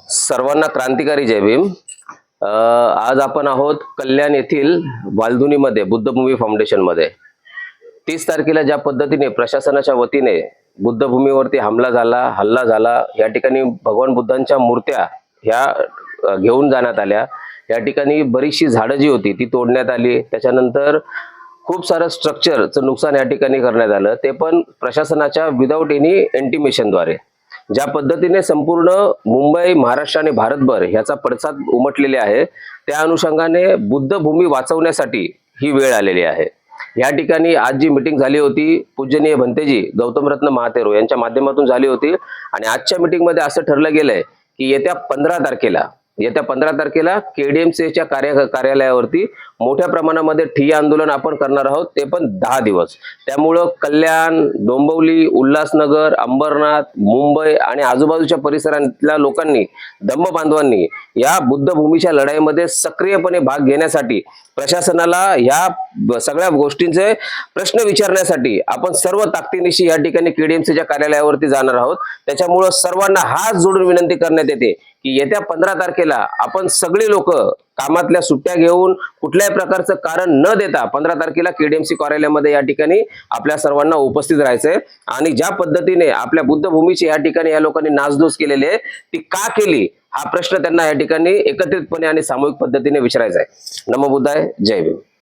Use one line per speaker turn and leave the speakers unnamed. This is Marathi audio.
सर्वांना क्रांतिकारी जय भीम। आज आपण आहोत कल्याण येथील वालधुनीमध्ये बुद्धभूमी फाउंडेशन मध्ये 30 तारखेला ज्या पद्धतीने प्रशासनाच्या वतीने बुद्धभूमीवरती हल्ला झाला, या ठिकाणी भगवान बुद्धांच्या मूर्त्या ह्या घेऊन जाण्यात आल्या। या ठिकाणी बरीचशी झाडं जी होती ती तोडण्यात आली। त्याच्यानंतर खूप सारं स्ट्रक्चरचं नुकसान या ठिकाणी करण्यात आलं, ते पण प्रशासनाच्या विदाऊट एनी इंटिमेशनद्वारे। ज्या पद्धतीने संपूर्ण मुंबई, महाराष्ट्र आणि भारतभर ह्याचा पडसाद उमटलेले आहे, त्या अनुषंगाने बुद्धभूमी वाचवण्यासाठी ही वेळ आलेली आहे। या ठिकाणी आज जी मीटिंग झाली होती पूजनीय भंतेजी गौतमरत्न महातेरो यांच्या माध्यमातून झाली होती आणि आजच्या मीटिंग मध्ये असं ठरलं गेलंय की येत्या 15 तारखेला केडीएमसीच्या कार्यालयावरती मोठ्या प्रमाणामध्ये ठिय्या आंदोलन आपण करणार आहोत, ते पण 10 दिवस। त्यामुळं कल्याण, डोंबिवली, उल्हासनगर, अंबरनाथ, मुंबई आणि आजूबाजूच्या परिसरातल्या लोकांनी, धम्म बांधवांनी या बुद्धभूमीच्या लढाईमध्ये सक्रियपणे भाग घेण्यासाठी, प्रशासनाला या सगळ्या गोष्टींचे प्रश्न विचारण्यासाठी आपण सर्व ताकदीनिशी या ठिकाणी केडीएमसीच्या कार्यालयावरती जाणार आहोत। त्याच्यामुळे सर्वांना हात जोडून विनंती करण्यात येते की येत्या 15 तारखेला आपण सगळे लोक कामातल्या सुट्ट्या घेऊन कुठल्याही प्रकारचं कारण न देता 15 तारखेला केडीएमसी कार्यालयामध्ये या ठिकाणी आपल्या सर्वांना उपस्थित राहायचंय। आणि ज्या पद्धतीने आपल्या बुद्धभूमीची या ठिकाणी या लोकांनी नासधूस केलेली आहे, ती का केली हा प्रश्न त्यांना या ठिकाणी एकत्रितपणे आणि सामूहिक पद्धतीने विचारायचा आहे। नमो बुद्धाय, जय भीम।